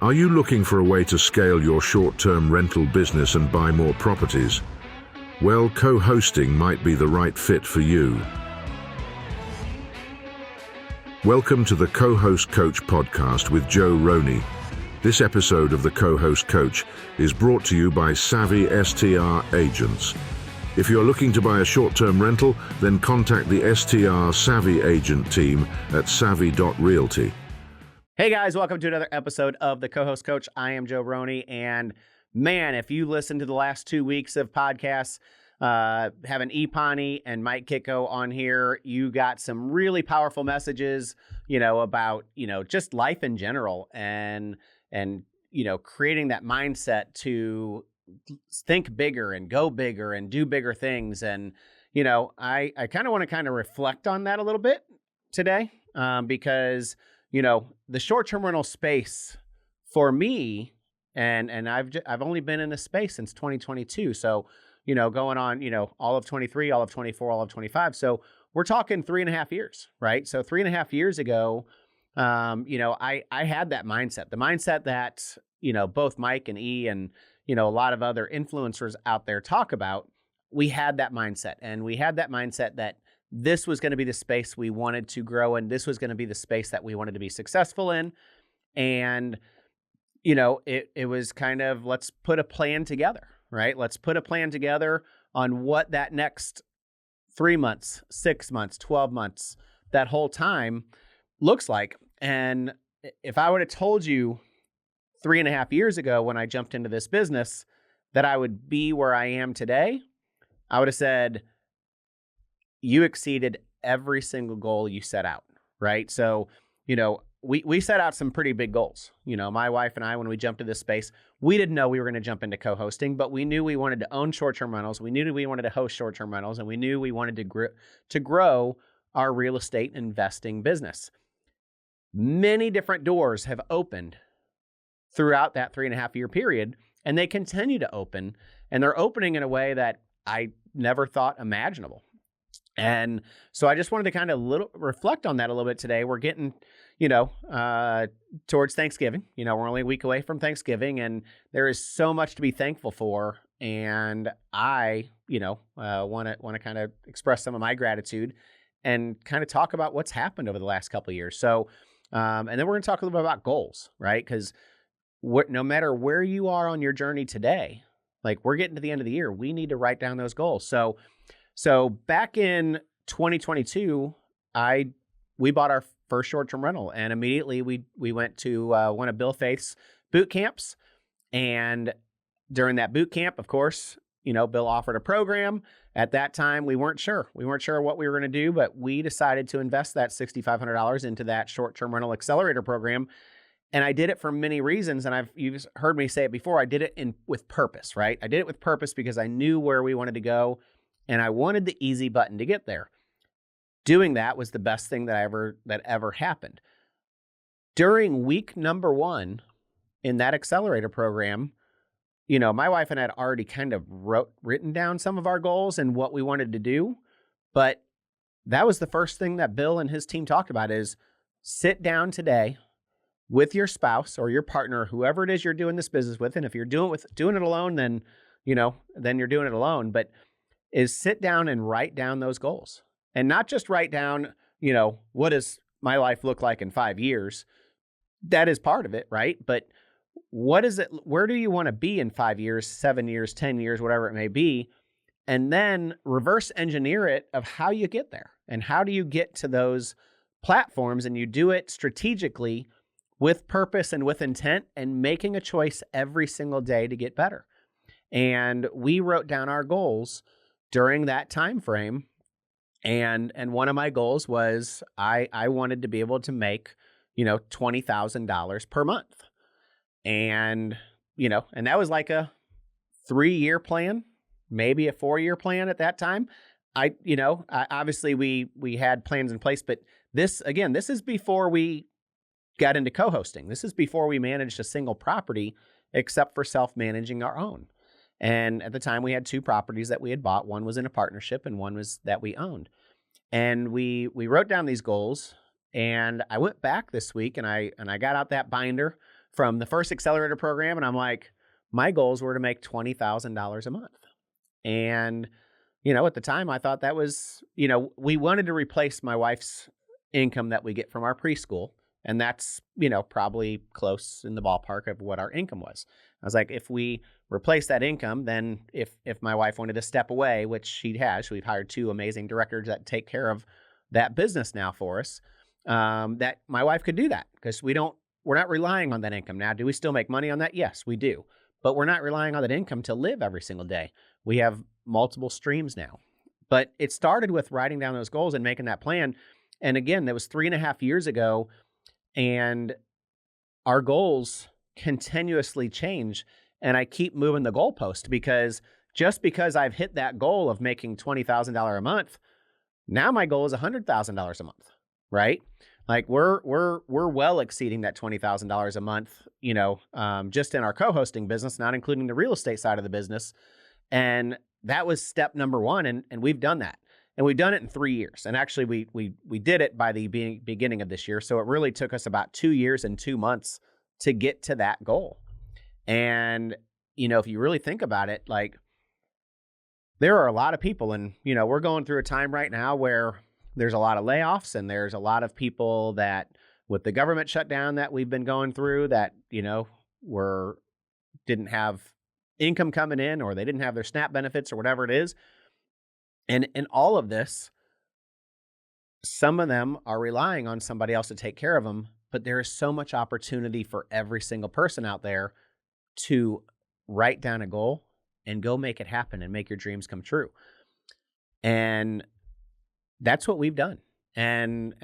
Are you looking for a way to scale your short-term rental business and buy more properties? Well, co-hosting might be the right fit for you. Welcome to the Co-Host Coach podcast with Joe Roney. This episode of the Co-Host Coach is brought to you by Savvy STR Agents. If you're looking to buy a short-term rental, then contact the STR Savvy Agent team at savvy.realty. Hey guys, welcome to another episode of the Co-Host Coach. I am Joe Roney, and man, if you listened to the last 2 weeks of podcasts, having Pani and Kitko on here, you got some really powerful messages, about, just life in general and creating that mindset to think bigger and go bigger and do bigger things. And, I kind of want to reflect on that a little bit today, because the short-term rental space for me, and I've only been in this space since 2022. So, going on, all of 23, all of 24, all of 25. So we're talking 3.5 years, right? So 3.5 years ago, I had that mindset, the mindset that, both Mike and E and, a lot of other influencers out there talk about. We had that mindset, and we had that mindset that this was going to be the space we wanted to grow in. This was going to be the space that we wanted to be successful in. And, it was kind of, let's put a plan together, right? Let's put a plan together on what that next 3 months, 6 months, 12 months, that whole time looks like. And if I would have told you 3.5 years ago when I jumped into this business that I would be where I am today, I would have said, you exceeded every single goal you set out, right? So, we set out some pretty big goals. My wife and I, when we jumped into this space, we didn't know we were going to jump into co-hosting, but we knew we wanted to own short-term rentals. We knew we wanted to host short-term rentals, and we knew we wanted to grow our real estate investing business. Many different doors have opened throughout that 3.5 year period, and they continue to open, and they're opening in a way that I never thought imaginable. And so I just wanted to reflect on that a little bit today. We're getting, towards Thanksgiving. We're only a week away from Thanksgiving, and there is so much to be thankful for. And I, want to kind of express some of my gratitude and kind of talk about what's happened over the last couple of years. So, and then we're going to talk a little bit about goals, right? Because no matter where you are on your journey today, like we're getting to the end of the year, we need to write down those goals. So back in 2022, we bought our first short-term rental, and immediately we went to one of Bill Faith's boot camps. And during that boot camp, of course, Bill offered a program. At that time, we weren't sure. We weren't sure what we were going to do, but we decided to invest that $6,500 into that short-term rental accelerator program. And I did it for many reasons, and you've heard me say it before. I did it with purpose, right? I did it with purpose because I knew where we wanted to go, and I wanted the easy button to get there. Doing that was the best thing that ever happened. During week number 1 in that accelerator program, my wife and I had already kind of written down some of our goals and what we wanted to do. But that was the first thing that Bill and his team talked about is sit down today with your spouse or your partner, whoever it is you're doing this business with. And if you're doing it alone, then you're doing it alone. But is sit down and write down those goals, and not just write down, what does my life look like in 5 years? That is part of it, right? But what is it? Where do you want to be in 5 years, 7 years, 10 years, whatever it may be? And then reverse engineer it of how you get there and how do you get to those platforms, and you do it strategically with purpose and with intent and making a choice every single day to get better. And we wrote down our goals during that time frame, and one of my goals was I wanted to be able to make $20,000 per month, and and that was like a 3-year plan, maybe a 4-year plan at that time. Obviously we had plans in place, but this is before we got into co-hosting. This is before we managed a single property, except for self-managing our own. And at the time, we had 2 properties that we had bought. One was in a partnership, and one was that we owned. And we wrote down these goals, and I went back this week, and I got out that binder from the first accelerator program, and I'm like, my goals were to make $20,000 a month. And, at the time I thought that was, we wanted to replace my wife's income that we get from our preschool. And that's, probably close in the ballpark of what our income was. I was like, if we replace that income, then if my wife wanted to step away, which she has, we've hired 2 amazing directors that take care of that business now for us, that my wife could do that because we're not relying on that income. Now, do we still make money on that? Yes, we do. But we're not relying on that income to live every single day. We have multiple streams now. But it started with writing down those goals and making that plan. And again, that was 3.5 years ago. And our goals continuously change. And I keep moving the goalpost because just because I've hit that goal of making $20,000 a month, now my goal is $100,000 a month, right? Like we're well exceeding that $20,000 a month, just in our co-hosting business, not including the real estate side of the business. And that was step number 1. And we've done that. And we've done it in 3 years. And actually, we did it by the beginning of this year. So it really took us about 2 years and 2 months to get to that goal. And, if you really think about it, like there are a lot of people, and, we're going through a time right now where there's a lot of layoffs and there's a lot of people that with the government shutdown that we've been going through that, didn't have income coming in or they didn't have their SNAP benefits or whatever it is. And in all of this, some of them are relying on somebody else to take care of them, but there is so much opportunity for every single person out there to write down a goal and go make it happen and make your dreams come true. And that's what we've done. And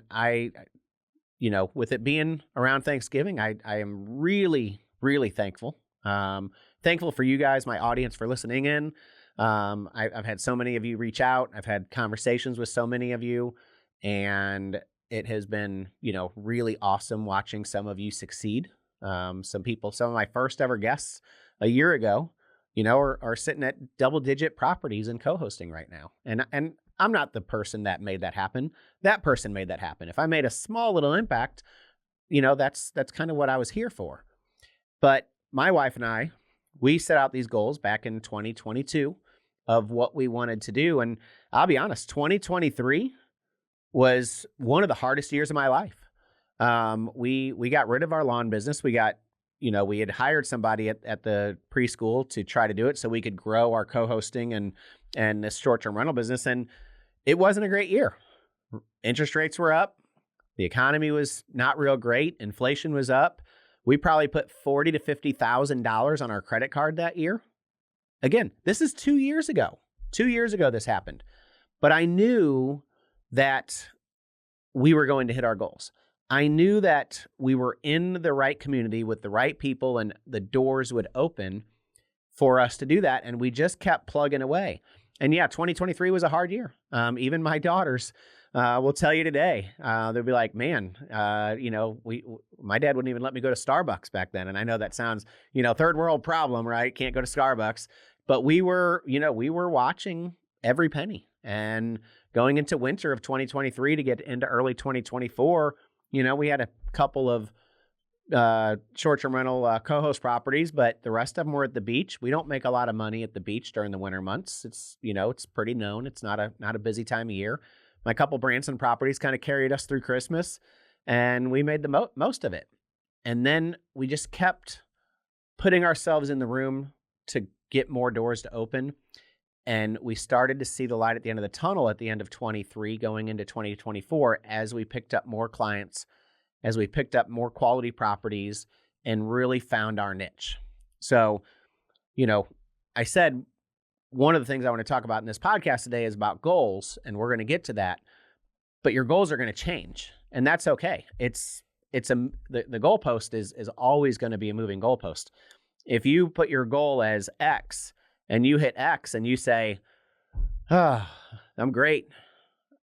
I, with it being around Thanksgiving, I am really, really thankful. Thankful for you guys, my audience, for listening in. I've had so many of you reach out. I've had conversations with so many of you, and it has been, really awesome watching some of you succeed. Some of my first ever guests a year ago, are sitting at double-digit properties and co-hosting right now. And I'm not the person that made that happen. That person made that happen. If I made a small little impact, that's kind of what I was here for. But my wife and I, we set out these goals back in 2022 of what we wanted to do. And I'll be honest, 2023 was one of the hardest years of my life. We got rid of our lawn business. We had hired somebody at the preschool to try to do it so we could grow our co-hosting and this short-term rental business. And it wasn't a great year. Interest rates were up. The economy was not real great. Inflation was up. We probably put $40,000 to $50,000 on our credit card that year. Again, this is 2 years ago. 2 years ago this happened. But I knew that we were going to hit our goals. I knew that we were in the right community with the right people and the doors would open for us to do that. And we just kept plugging away. And yeah, 2023 was a hard year. Even my daughters will tell you today, they'll be like, man, my dad wouldn't even let me go to Starbucks back then. And I know that sounds, third world problem, right? Can't go to Starbucks. But we were watching every penny. And going into winter of 2023 to get into early 2024, we had a couple of short-term rental co-host properties, but the rest of them were at the beach. We don't make a lot of money at the beach during the winter months. It's, it's pretty known. It's not a busy time of year. My couple Branson properties kind of carried us through Christmas, and we made the most of it. And then we just kept putting ourselves in the room to get more doors to open. And we started to see the light at the end of the tunnel at the end of 23 going into 2024 as we picked up more clients, as we picked up more quality properties and really found our niche. So, I said one of the things I want to talk about in this podcast today is about goals, and we're going to get to that. But your goals are going to change, and that's okay. The goalpost is always going to be a moving goalpost. If you put your goal as X and you hit X and you say, I'm great,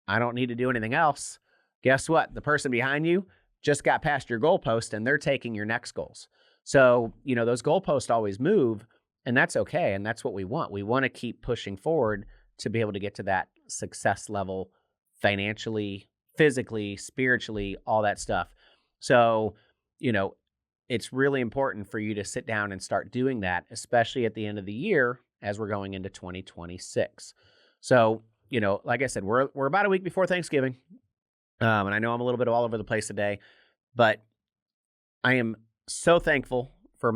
I don't need to do anything else. Guess what? The person behind you just got past your goalpost and they're taking your next goals. So, those goalposts always move, and that's okay. And that's what we want. We want to keep pushing forward to be able to get to that success level financially, physically, spiritually, all that stuff. So, it's really important for you to sit down and start doing that, especially at the end of the year as we're going into 2026. So, like I said, we're about a week before Thanksgiving. And I know I'm a little bit all over the place today, but I am so thankful for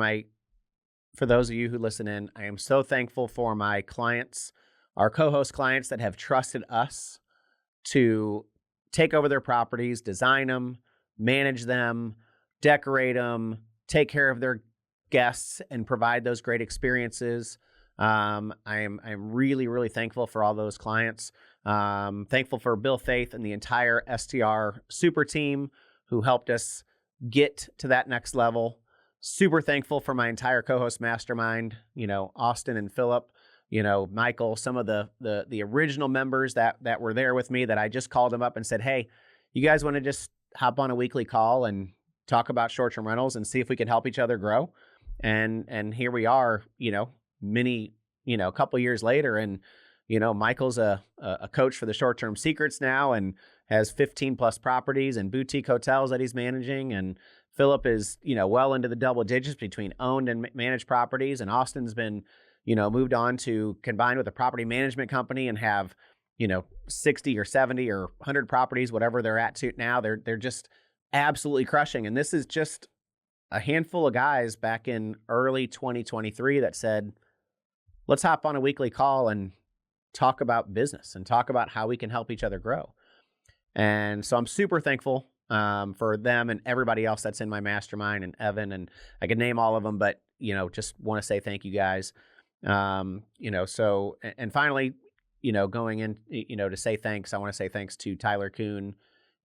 those of you who listen in. I am so thankful for my clients, our co-host clients that have trusted us to take over their properties, design them, manage them, decorate them, take care of their guests, and provide those great experiences. I'm really, really thankful for all those clients. Thankful for Bill Faith and the entire STR super team who helped us get to that next level. Super thankful for my entire co-host mastermind, Austin and Philip, Michael, some of the original members that were there with me that I just called them up and said, hey, you guys want to just hop on a weekly call and talk about short-term rentals and see if we can help each other grow. And here we are, a couple years later, and Michael's a coach for the Short-Term Secrets now and has 15 plus properties and boutique hotels that he's managing. And Philip is, well into the double digits between owned and managed properties. And Austin's been, moved on to combine with a property management company and have, 60 or 70 or 100 properties, whatever they're at to now. They're just absolutely crushing. And this is just a handful of guys back in early 2023 that said, let's hop on a weekly call and talk about business and talk about how we can help each other grow. And so I'm super thankful for them and everybody else that's in my mastermind, and Evan, and I could name all of them, but, just want to say thank you guys. So, and finally, going in, to say thanks, I want to say thanks to Tyler Kuhn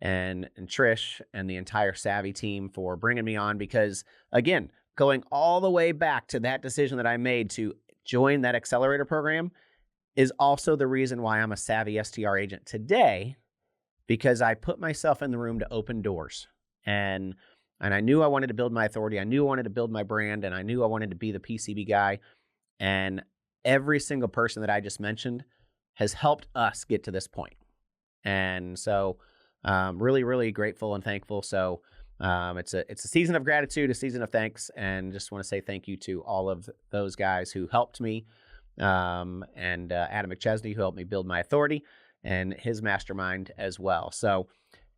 and Trish and the entire Savvy team for bringing me on, because again, going all the way back to that decision that I made to join that accelerator program is also the reason why I'm a Savvy STR agent today, because I put myself in the room to open doors. And I knew I wanted to build my authority. I knew I wanted to build my brand, and I knew I wanted to be the PCB guy. And every single person that I just mentioned has helped us get to this point. And so really, really grateful and thankful. So it's a season of gratitude, a season of thanks, and just want to say thank you to all of those guys who helped me, and Adam McChesney, who helped me build my authority, and his mastermind as well. So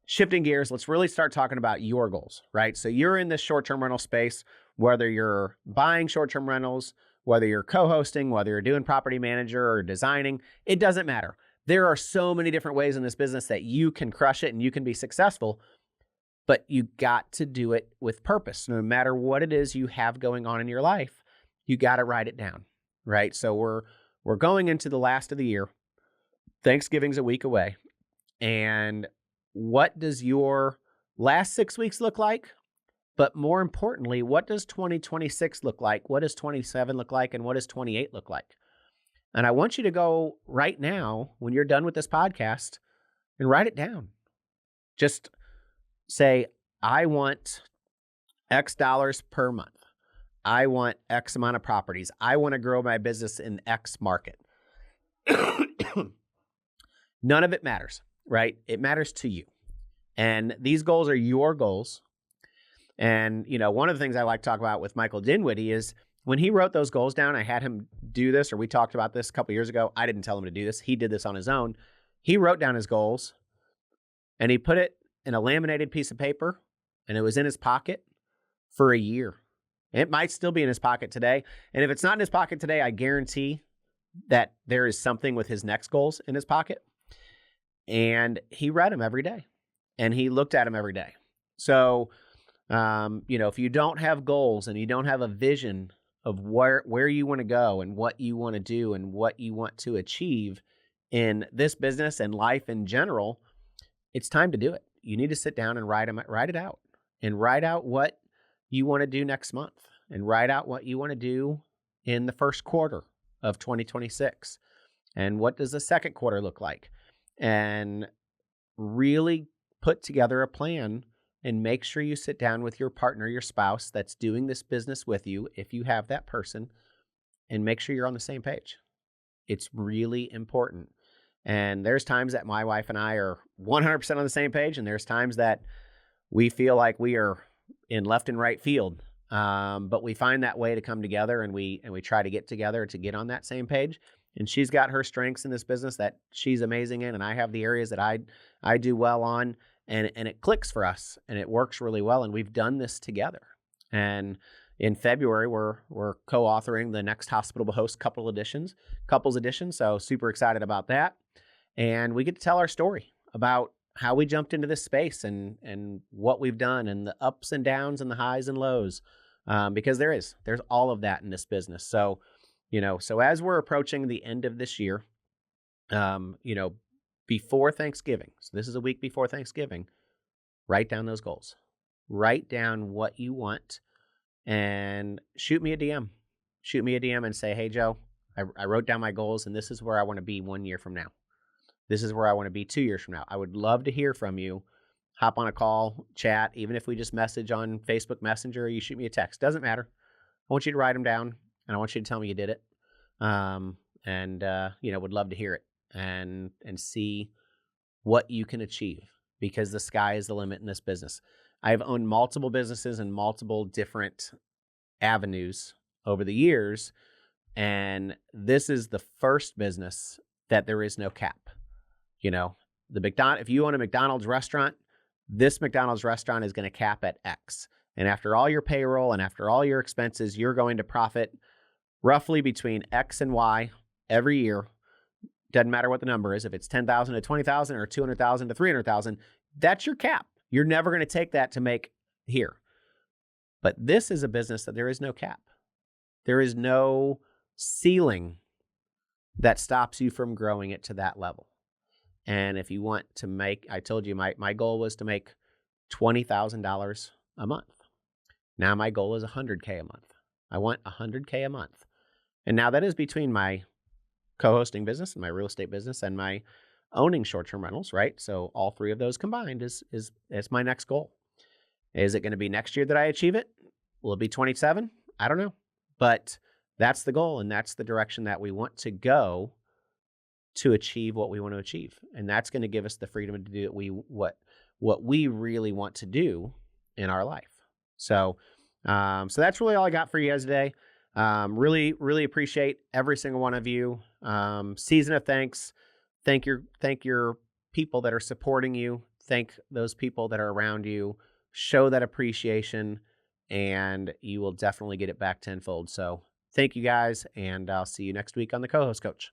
shifting gears, let's really start talking about your goals, right? So you're in this short-term rental space, whether you're buying short-term rentals, whether you're co-hosting, whether you're doing property manager or designing, it doesn't matter. There are so many different ways in this business that you can crush it and you can be successful, but you got to do it with purpose. No matter what it is you have going on in your life, you got to write it down, right? So we're going into the last of the year. Thanksgiving's a week away. And what does your last 6 weeks look like? But more importantly, what does 2026 look like? What does 27 look like? And what does 28 look like? And I want you to go right now, when you're done with this podcast, and write it down. Just say, I want X dollars per month. I want X amount of properties. I want to grow my business in X market. None of it matters, right? It matters to you. And these goals are your goals. And, one of the things I like to talk about with Michael Dinwiddie is when he wrote those goals down, I had him do this, or we talked about this a couple years ago. I didn't tell him to do this. He did this on his own. He wrote down his goals and he put it in a laminated piece of paper, and it was in his pocket for a year. It might still be in his pocket today. And if it's not in his pocket today, I guarantee that there is something with his next goals in his pocket. And he read them every day and he looked at them every day. So, if you don't have goals and you don't have a vision of where you want to go and what you want to do and what you want to achieve in this business and life in general, it's time to do it. You need to sit down and write it out, and write out what you want to do next month, and write out what you want to do in the first quarter of 2026. And what does the second quarter look like? And really put together a plan. And make sure you sit down with your partner, your spouse that's doing this business with you, if you have that person, and make sure you're on the same page. It's really important. And there's times that my wife and I are 100% on the same page, and there's times that we feel like we are in left and right field. But we find that way to come together, and we try to get together to get on that same page. And she's got her strengths in this business that she's amazing in, and I have the areas that I do well on, and it clicks for us, and it works really well. And we've done this together. And in February, we're co-authoring the next Hospital to Host couples edition. So super excited about that. And we get to tell our story about how we jumped into this space and what we've done and the ups and downs and the highs and lows, because there's all of that in this business. So, so as we're approaching the end of this year, before Thanksgiving, so this is a week before Thanksgiving, write down those goals. Write down what you want and shoot me a DM. Shoot me a DM and say, hey, Joe, I wrote down my goals, and this is where I want to be 1 year from now. This is where I want to be 2 years from now. I would love to hear from you. Hop on a call, chat, even if we just message on Facebook Messenger or you shoot me a text. Doesn't matter. I want you to write them down, and I want you to tell me you did it. Would love to hear it and see what you can achieve, because the sky is the limit in this business. I've owned multiple businesses and multiple different avenues over the years, and this is the first business that there is no cap. If you own a McDonald's restaurant, this McDonald's restaurant is going to cap at X. And after all your payroll and after all your expenses, you're going to profit roughly between X and Y every year. Doesn't matter what the number is. If it's 10,000 to 20,000 or 200,000 to 300,000, that's your cap. You're never going to take that to make here. But this is a business that there is no cap. There is no ceiling that stops you from growing it to that level. And if you want to I told you my goal was to make $20,000 a month. Now my goal is $100K a month. I want $100K a month. And now that is between my co-hosting business and my real estate business and my owning short-term rentals, right? So all three of those combined is my next goal. Is it going to be next year that I achieve it? Will it be 27? I don't know. But that's the goal, and that's the direction that we want to go to achieve what we want to achieve. And that's going to give us the freedom to do what we really want to do in our life. So that's really all I got for you guys today. Really, really appreciate every single one of you. Season of thanks. Thank your people that are supporting you. Thank those people that are around you. Show that appreciation, and you will definitely get it back tenfold. So thank you guys, and I'll see you next week on the Co-Host Coach.